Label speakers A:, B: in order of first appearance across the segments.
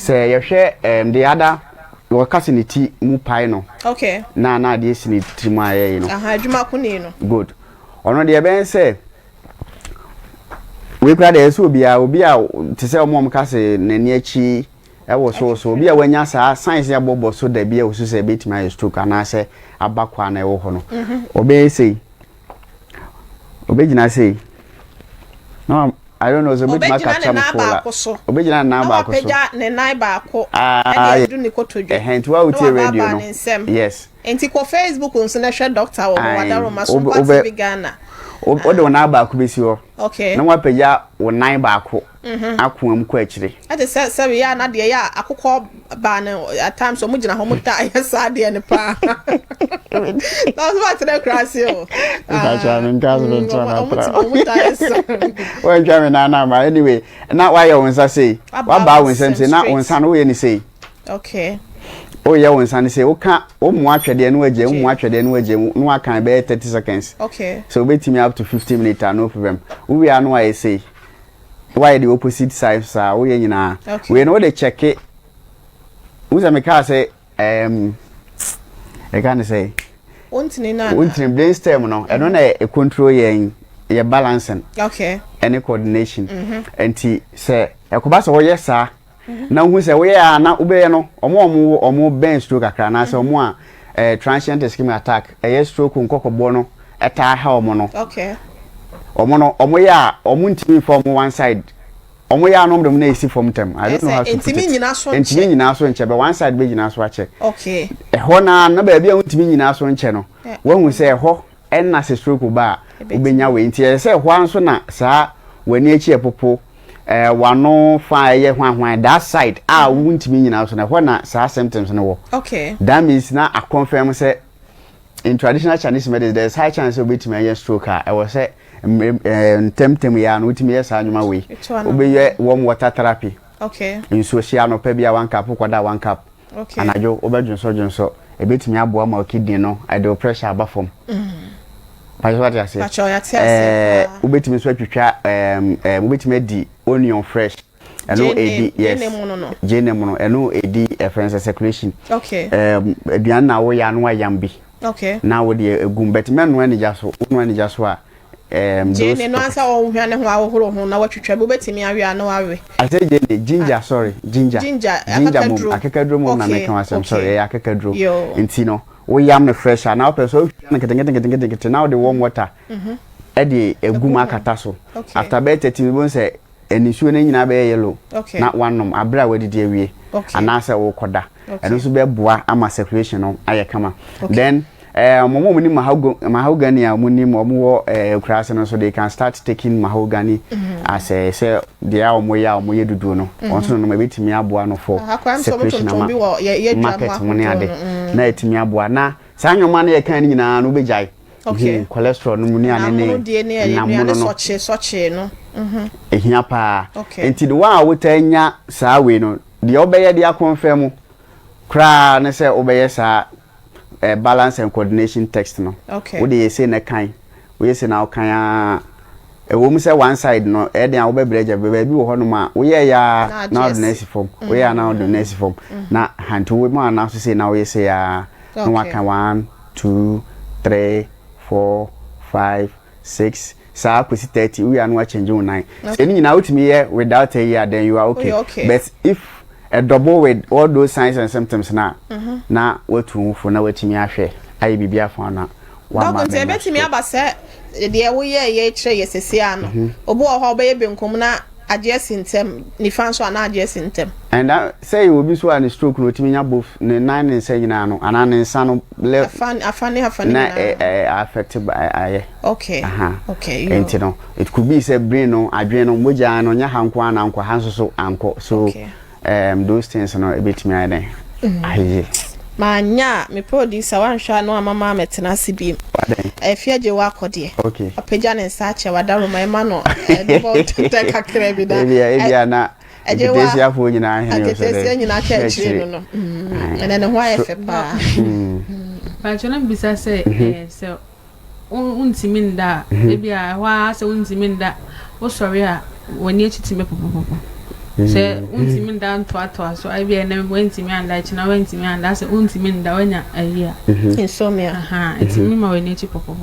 A: say you share the other your casinity mu pai no
B: okay
A: na de sini trima ye no
B: adwuma ko ni no
A: good ono de ben say we kra de so obi a te say omom kase nani achi e wo so obi a wanya sa science ya bobo so da bia wo so say betima stroke ana say abakwa na e wo ho no obe say obegina say no I don't know so bit ma catch am for obegina na ba ko so
B: obeja ne nai ba ko e do ni kotodwe
A: hent wa uti radio no yes
B: enti ko Facebook nso na hwe doctor wo wadaro ma so party Ghana
A: o de na ba ko besi ho
B: okay
A: na wa peja wo nan ba ko akoam ko akire
B: ate se ya na de ya akokọ ba na at times so mu gina ho mu ta yesa de ne pa that's what the crazy o
A: that's why I'm going to well jam na ma anyway na why you won say wa ba won say na won say no we ni say
B: okay
A: oh yeah won say say o ka o mu atwede no agye mu atwede no agye no aka be 30 seconds
B: okay
A: so wait me up to 15 minutes no problem we are no I say why the opposite sides are we nyina we know they check it who's me ka say I can say untini brainstem no eno na e control ye balancing
B: okay
A: any coordination enti say ekoba so ye sa na hu say we ya na ube no omo ben stroke akra na say omo a transient ischemic attack e stroke nkokobo no eta ha omo no
B: okay
A: omo ya omo ntimi from one side omo ya no dem na esi from tem I don't know how to put it ntimi nyina so nche be one side be nyina so ache
B: okay
A: ho na ba bia ntimi nyina so nche no won say ho enna se stroke ba obenya we nti say ho anso na saa wani echi epopo wano fa ye hwan that side wu ntimi nyina so na ho na saa symptoms no wo
B: okay
A: that means na I confirm say in traditional Chinese medicine there's high chance of betimi yen stroke I was say temtem ya no utimi yes anwuma we obeye warm water therapy
B: okay
A: in social no pa bia 1 cup kwada 1 cup
B: okay
A: anajo obedwonso ebetimi aboa ma kidney no I do pressure abafom what you say obetimi so atwitwa obetimi di onion fresh eno edi yes jene mono eno edi friends circulation
B: okay
A: aduan na wo ya no ayambi
B: okay
A: na wo de egum bet menu ani jaso unu ani jaso a
B: jene no ansa wo hwane ho awohoro ho na watwitwa bo betimi awe ana wawe
A: I say jene ginger sorry ginger mum akekadro mum na make wasem sorry akekadro enti no wo yam no fresh na wo person na ketengetengetengetenget na wo de warm water e de egum akata so after be 30 minutes say enisuo na nyina be yellow na wanom abra wadidi awie anasa wo koda eno so be boa ama circulation no ayekama then momo ni mahogany a muni momo krase no so they can start taking mahogany as say they are omo ye dudu no onso no mabetimi aboa no for circulation ama market money ade na etimi aboa na sanyoma na ye kan nyina no bejai okay cholesterol no muni ane
B: na mono soche no
A: ehia pa enti the one wotanya saa we no de obeye de akonfirm kra na say obeye saa balance and coordination text no
B: okay
A: we dey say na kan we say na kan wo mu say one side no e dey wo bebreja be bi wo ho no ma we ya na ordinary form we ya na ordinary form na hantu we ma na so say na we say ya no wa kan 1 2 3 4 5 6 sa kwesi 30 we are no change 9 so any na ultimate year without a year then you are okay. But if a double with all those signs and symptoms na na wetu for na wetimi ahwe ayi bibia fa na
B: wa ma be betimi abase de wo ye kire yesese ano obo ho obe benkum na agye sintem ni fanso ana agye sintem
A: and say you be so an stroke no timi nya both ne 9 ne say nyina no ana ne nsa no afani na affected by aye
B: okay okay
A: enti no it could be say brain no adwen no moja no nya hanko ana anko hanso so anko so those things no ebetimi aye aye
B: manya me producer wan hwa no amama metena sibi efiaje wa akode
A: okay
B: apeja ne nsa ache wadaro ma no de te kakra bi da
A: ebia na ejewa afo nyina ahene
B: so de nyina ache chire no ene ne ho ayefe pa
C: ba chona bisa se untimi nda ebia wa se untimi nda wo sorry a woni echitime popopopo Say untimi nda to so I be na wentimi anda china wentimi anda say untimi nda wanya ahia.
B: Insomnia.
C: Etimi ma weni chi popo.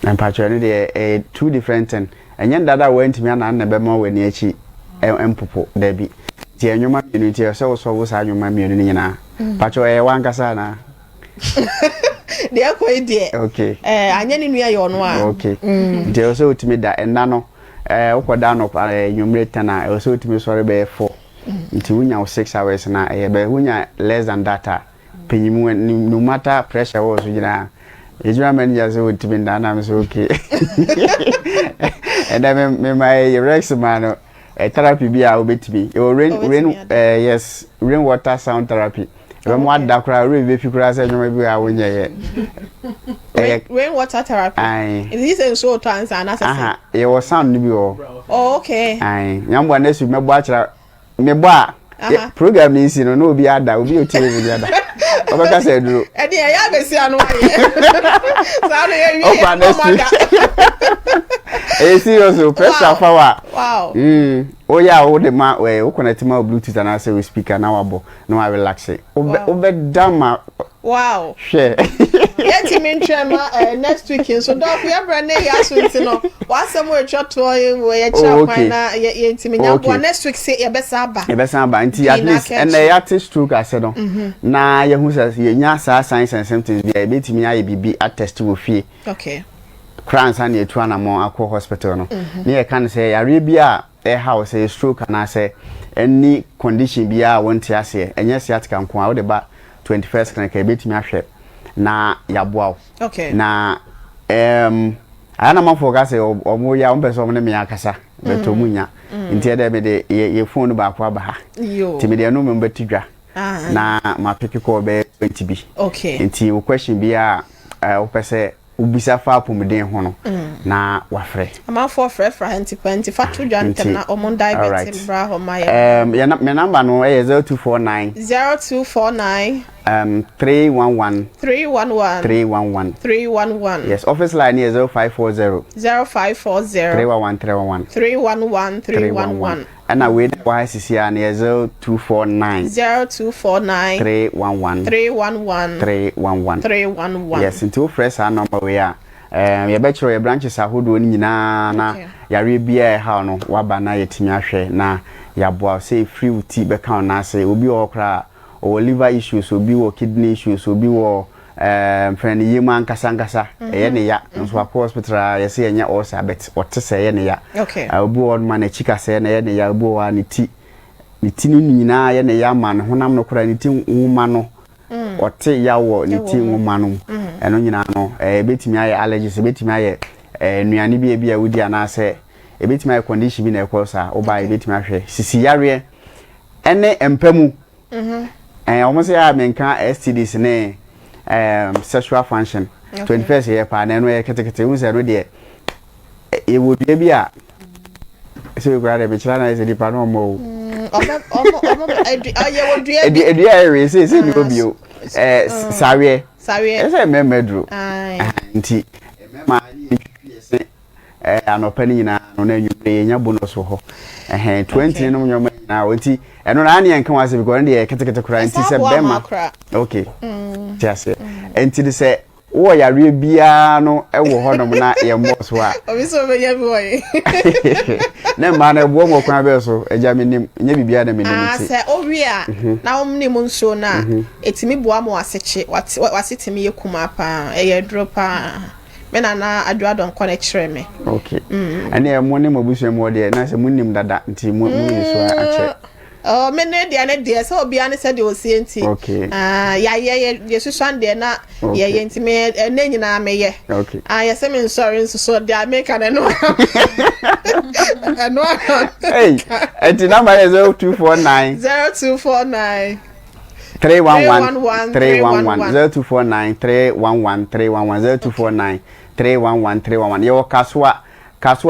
A: And patron dey two different thing. Enye ndada wentimi ana na be ma weni achi empopo da bi. Ti enwuma mienu ti so wo sa enwuma mienu ni nyina. Patron wankasa na.
B: Dey akwa die.
A: Okay.
B: Anya ni nua ye ono a.
A: Okay. Dey so utimi da enna no ukoda no nwumre tana so utimi sori be 4. Nti wunya 6 hours na be wunya less than that. Penyimu no matter pressure was nyina. Ejura manager so utimi nda na me so okay. And then me my rex man therapy bi a obetimi. Rain water sound therapy. When what da kura we fi kura say nyoma bi a wonya ye.
B: Rain water therapy. Is this so to answer and answer?
A: It was sound ni bi o.
B: Oh, okay.
A: Nyambo na su mebo akira mebo a program ni si no obi ada obi o tire bi ada. Obaka say duro.
B: E dey ya be si anu aye. Sa no ye wi.
A: Opa na serious pressure power.
B: Wow.
A: Oh yeah, o de ma we o connect ma bluetooth and say we speaker na wabo no I relax it. Obe dama.
B: Wow.
A: Share.
B: Yet me nchema next week so don't we ever na ya so ntino. Wa some we twa to we cha kwan na ye ntimi nya next week say ye besa aba. Ye
A: besa aba nti at least and the artist stroke ase no. Na ye hu say ye nya sa signs and symptoms bi e betimi aye bibi attest wo fie.
B: Okay.
A: Crans and ye tuana mo akọ hospital no. Ne ye kan say yare bia house say stroke na say any condition bia won't ase enye sciatica nko a wo de ba 21st clinic e betimi ahwe na yaboa.
B: Okay.
A: Na ana man focus omo ya ompeso omne me akasa beto munya nti e de me de ye phone ba kwa ba ha ti me de no me betidwa na ma pick call be 20 bi.
B: Okay.
A: Nti wo question bia opese ubisa fa pomden ho no na wafre
B: ama for frefra nti fatu jante na omon diabetes bra ho my
A: me number no 0249 311
B: 311
A: yes office line is 0540
B: 311
A: and I wait YCC and 0249 311 yes into fresh number we are your bachelor your branches are who nyina na yare bia ha no waba na yetimi ahwe na yaboa say free tea be count na say obi okra or liver issues obi or kidney issues obi or friend yema nkasa eye ne ya nso akọ hospital ya say enya o sabet ote say ne ya obi on man chika say na ye ne ya obi wa ne ti ni nyina ye ne ya man honam no kora ne ti nwuma no ote ya wo ne ti nwuma no eno nyina no betimi aye allergies betimi aye nuane bia wudi ana say betimi aye condition bi na ekosa oba betimi ahwe sisi yare ene empamu almost ya menka STDs ne sexual function 21st year pa na no ye ketekete hu se no de e wo bia bia so we grade be chira na se di pa no mo edua we say ni obio sawe ese memedro nti ma ni se anopa ni na no na nwure nya bonus ho 20 no nyoma na wonti eno na ane nkan wase because dey ketekete kura nti se bema okay just enti de se wo yare bia no ewo honom na ye mboso a
B: obi so be nya bi woy
A: na ma na bo mo kwan be so eja menim nya bibia na menim nti
B: se owi a na omnim nso na etimi boa mo aseche wasetimi yekuma pa eye dropa mena na adwa don kone kire me
A: okay ane mo ne mabusu mo de na se munim dada nti mo nso a che
B: oh mene de ane de so obi ane se de osienti
A: okay
B: ya susan de na ye ntime na nyina meye
A: okay
B: ya se me sorry so de america na no no
A: hey enti number is 0249 311 0249 your kaswa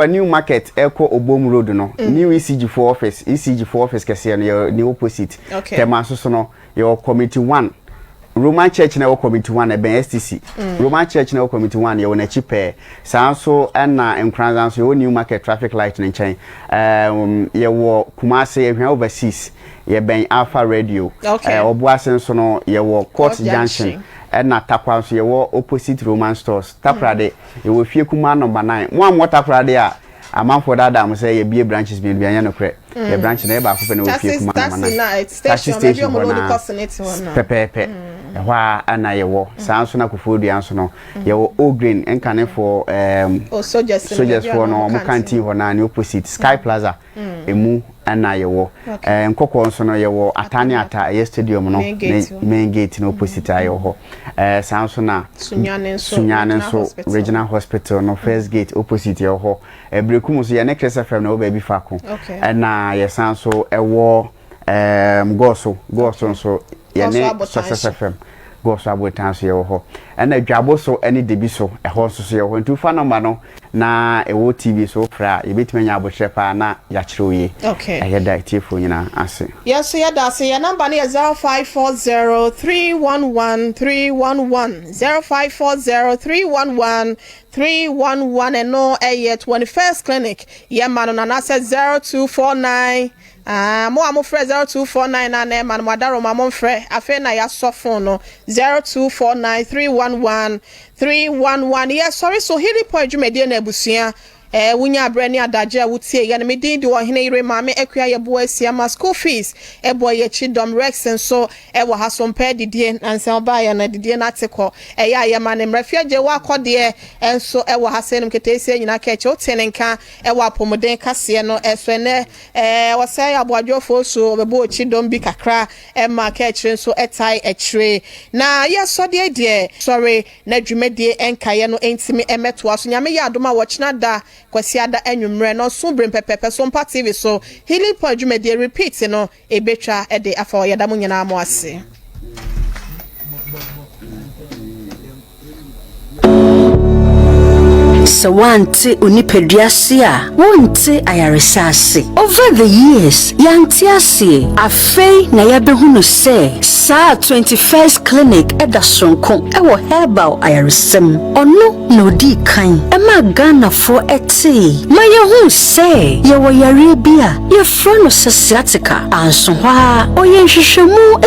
A: new market echo obom road no new ECG4 office kese no your new opposite tema so no your committee 1 Roman Church na committee 1 e ben STC. Roman Church na committee 1 ye wona chipe. Sanso na enkranza so ye new market traffic light in chain. Ye wo Kumase ye overseas. Ye ben Alpha Radio. Obuasen so no ye wo Court Junction. Na Tapwa so ye wo opposite Roman stores. Taprade ye wo fie kuma number 9. Mo am taprade a amanfo dada am say ye bie branches bi no kre. Ye branch na e ba ko pe na wo fie kuma number 9.
B: Station maybe mo no coordinate one.
A: Pepe. Hwa ana ye wo sanso na kofodu anso no ye wo all green enkane for soldiers for no mo canteen ho na ne opposite Sky Plaza emu ana ye wo nkoko nso no ye wo atane ata ye stadium no main gate no opposite aye ho sanso na sunyane nso regional hospital no first gate opposite ye ho ebrekum so ye ne Kresa FM no baby fako na ye sanso ewo goso nso yene Success FM go so abotan so ye ho na dwabo so ani debi so e ho so ye ho ntu fa number no na e wo TV so fra ye betimanya abohre pa na ya kire ye ayeda tifo nyina ase
B: yes ya da se ya number na 0540311311 0540311311 and no 21st clinic ye man na said 0249 mo amofre 0249 na na man madaro mamofre afa na ya so phone no 0249311311 yes sorry so hili po adwumede na abusua wunya abrani adaje a wutie ya na medin de ohene ire maame akua ye bo asia ma school fees boy ye chidom rex so wo ha SOMPA didie ansa ba ya na didie na teko ya ya ma ne mrafia je wa kode enso wo ha senum ketese nyina ka che otenenka wo apomoden kase no eso ne wo say ya boadwofo so be bo chidom bi kakra ma ka chire so etai echire na ye so de sorry na dwumedie enkaye no entimi emeto aso nyame ya adoma wo china da kwasi ada anwumre no so brem pepepe SOMPA TV so healing point dwumedie repeat no ebetwa de afa yeda mo nyina mo ase
D: So wanti unipeduasia wonte ayaresase over the years yantiase afei na yabehunu se sa 21st clinic edasonko ewo herbal ayaresem ono no di kan ema Ghana for eti mayehu se yewo yare bia ye fro no sciatica anso hwa oyenhwehwemu